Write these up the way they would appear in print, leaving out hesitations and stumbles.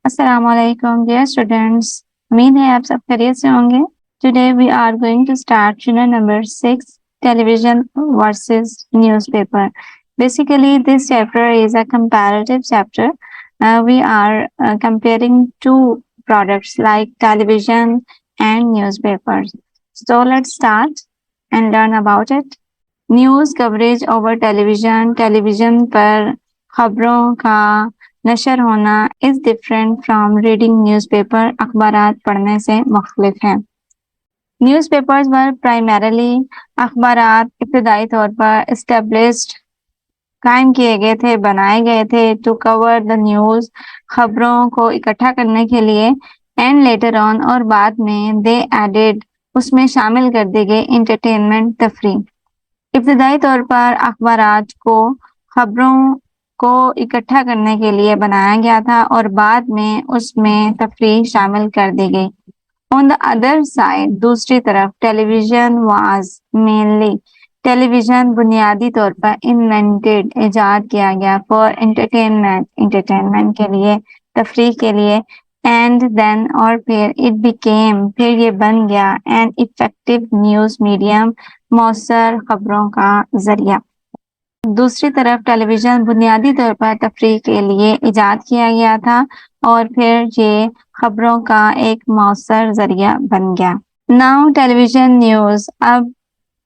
अस्सलाम वालेकुम dear students. उम्मीद है आप सब खैरियत से होंगे। Today we are going to start unit number 6 television versus newspaper. Basically this chapter is a comparative chapter. We are comparing two products like television and newspapers. So let's start and learn about it. News coverage over television, television पर खबरों का नशर होना is different from reading newspaper, अखबारात पढ़ने से मुख्तलिफ है। न्यूज़पेपर्स वर प्राइमरीली अखबारात इब्तदाई तौर पर एस्टेब्लिश्ड कायम किए गए थे, बनाए गए थे टू कवर द न्यूज़, खबरों को इकट्ठा करने के लिए, एंड लेटर ऑन और बाद में दे एडेड उसमें शामिल कर दी गई इंटरटेनमेंट तफरीह। इब्तदाई तौर पर अखबारात को खबरों को इकट्ठा करने के लिए बनाया गया था और बाद में उसमें तफरीह शामिल कर दी गई। ऑन द अदर साइड, दूसरी तरफ, टेलीविजन वाज मेनली, टेलीविजन बुनियादी तौर पर इन्वेंटेड, इजाद किया गया, फॉर एंटरटेनमेंट, एंटरटेनमेंट के लिए, तफरीह के लिए, एंड देन और फिर इट बिकेम, फिर ये बन गया, एन इफेक्टिव न्यूज़ मीडियम, मौसर खबरों का जरिया। दूसरी तरफ टेलीविजन बुनियादी तौर पर तफरीह के लिए इजाद किया गया था और फिर ये खबरों का एक मौसर जरिया बन गया। नाउ टेलीविजन न्यूज़, अब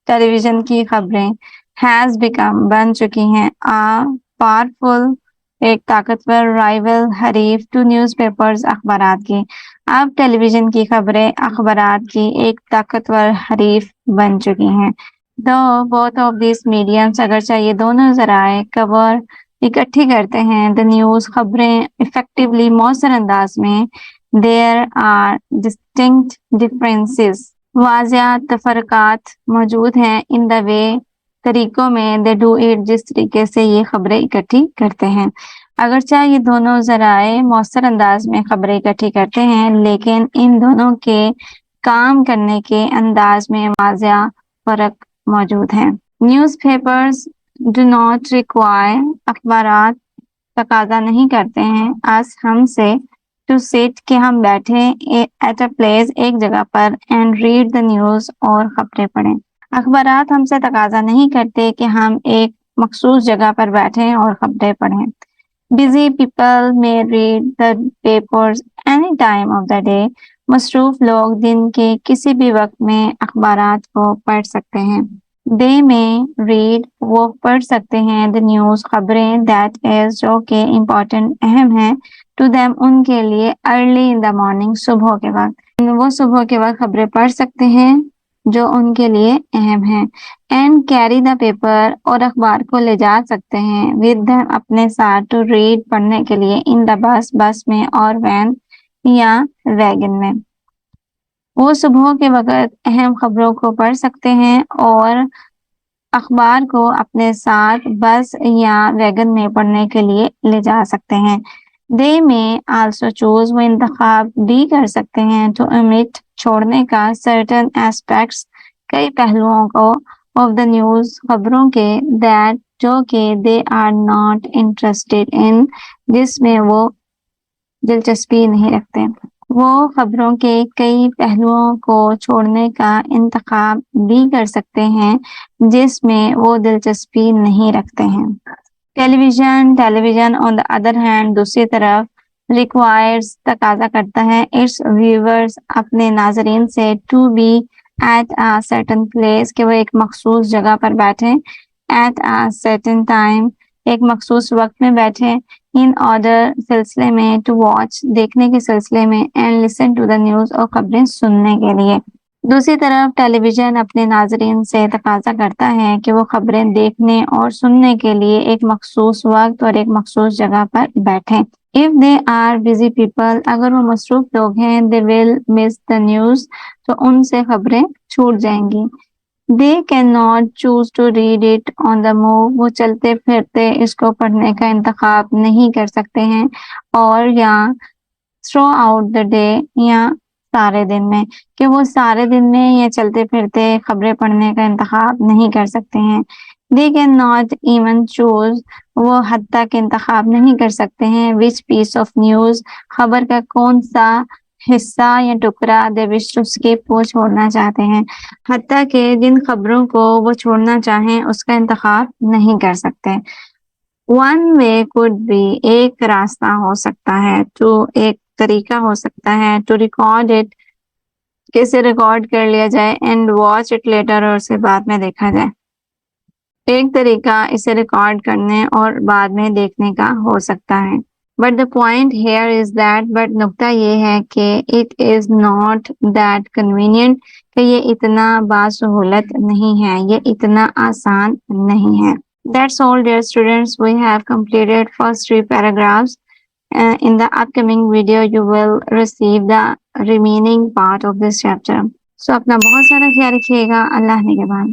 टेलीविजन की खबरें हैज़ बिकम, बन चुकी हैं, आ पावरफुल, एक ताकतवर, राइवल, हरीफ, टू न्यूज़पेपर्स, अखबारात की। अब टेलीविजन की खबरें अखबारात की एक ताकतवर हरीफ बन चुकी हैं। दो बोथ ऑफ दिस मीडियम्स, अगरचे ये दोनों जराए कवर, इकट्ठी करते हैं, द न्यूज़, खबरें, इफेक्टिवली, मौसर अंदाज में, देयर आर डिस्टिंक्ट डिफरेंसेस, वाज़िया तफरकात मौजूद हैं, इन द वे, तरीकों में, दे डू इट, जिस तरीके से ये खबरें इकट्ठी करते हैं। अगरचे ये दोनों जराए मौसर अंदाज में खबरें इकट्ठी करते हैं, लेकिन इन दोनों के काम करने के अंदाज में वाज़िया फर्क मौजूद है। न्यूज़पेपर्स डू नॉट रिक्वायर, अखबारात तकाजा नहीं करते हैं, अस, हमसे, टू सिट, कि हम बैठे, एट अ प्लेस, एक जगह पर, एंड रीड द न्यूज़, और खबरें पढ़ें। अखबारात हमसे तकाजा नहीं करते कि हम एक मखसूस जगह पर बैठें और खबरें पढ़ें। बिजी पीपल में read the papers any time of the day, मसरूफ लोग दिन के किसी भी वक्त में अखबारात को पढ़ सकते हैं। दे में रीड, वो पढ़ सकते हैं, द न्यूज़, खबरें, दैट इज, जो कि इम्पोर्टेंट, अहम है, टू देम, उनके लिए, अर्ली इन द मॉर्निंग, सुबह के वक्त, वो सुबह के वक्त खबरें पढ़ सकते हैं जो उनके लिए अहम है। एंड कैरी द पेपर, और अखबार को ले जा सकते हैं, विद देम, अपने साथ, टू रीड, पढ़ने के लिए, इन द बस, बस में, और वैन या वैगन में। वो सुबह के वक्त अहम खबरों को पढ़ सकते हैं और अखबार को अपने साथ बस या वैगन में पढ़ने के लिए ले जा सकते हैं। दे में आल्सो चूज, वो इंतखाब भी कर सकते हैं, टू ओमिट, छोड़ने का, सर्टन एस्पेक्ट्स, कई पहलुओं को, ऑफ द न्यूज़, खबरों के, दैट, जो कि they are not interested in, जिसमें वो दिलचस्पी नहीं रखते। वो खबरों के कई पहलुओं को छोड़ने का इंतखाब भी कर सकते हैं जिसमें वो दिलचस्पी नहीं रखते हैं। Television on the other hand, दूसरी तरफ, रिक्वायर्स, तकाजा करता है, इट्स व्यूअर्स, अपने नाजरीन से, to be at a certain place, कि वो एक मखसूस जगह पर बैठे, एट अ सर्टेन टाइम, एक मखसूस वक्त में बैठे, इन ऑर्डर, सिलसिले में, टू वॉच, देखने के सिलसिले में, and listen to the news, और खबरें सुनने के लिए। दूसरी तरफ टेलीविजन अपने नाजरीन से तकाजा करता है कि वो खबरें देखने और सुनने के लिए एक मखसूस वक्त और एक मखसूस जगह पर बैठें। If they are busy people, अगर वो मसरूफ लोग हैं, they will miss the news, तो उनसे खबरें छूट जाएंगी। They can not choose to read it on the move, वो चलते फिरते इसको पढ़ने का इंतखाब नहीं कर सकते हैं, और या थ्रू आउट द डे, या सारे दिन में, कि वो सारे दिन में या चलते फिरते खबरें पढ़ने का इंतखाब नहीं कर सकते हैं। They cannot even choose. وہ حتیٰ کہ انتخاب نہیں کر سکتے ہیں which piece of news خبر کا کون سا حصہ یا ٹکڑا they wish to skip وہ چھوڑنا چاہتے ہیں. حتیٰ کہ جن خبروں کو وہ چھوڑنا چاہیں اس کا انتخاب نہیں کر سکتے. One way could be ایک راستہ ہو سکتا ہے ایک طریقہ ہو سکتا ہے to record it کہ اسے ریکارڈ کر لیا جائے and watch it later اور اسے بعد میں دیکھا جائے. ایک طریقہ اسے ریکارڈ کرنے اور بعد میں دیکھنے کا ہو سکتا ہے. But the point here is that but نقطہ یہ ہے کہ it is not that convenient کہ یہ اتنا باسہولت نہیں ہے یہ اتنا آسان نہیں ہے. That's all dear students, we have completed first 3 paragraphs. In the upcoming video you will receive the remaining part of this chapter. So اپنا بہت سارا خیال رکھیے گا. اللہ نگہبان.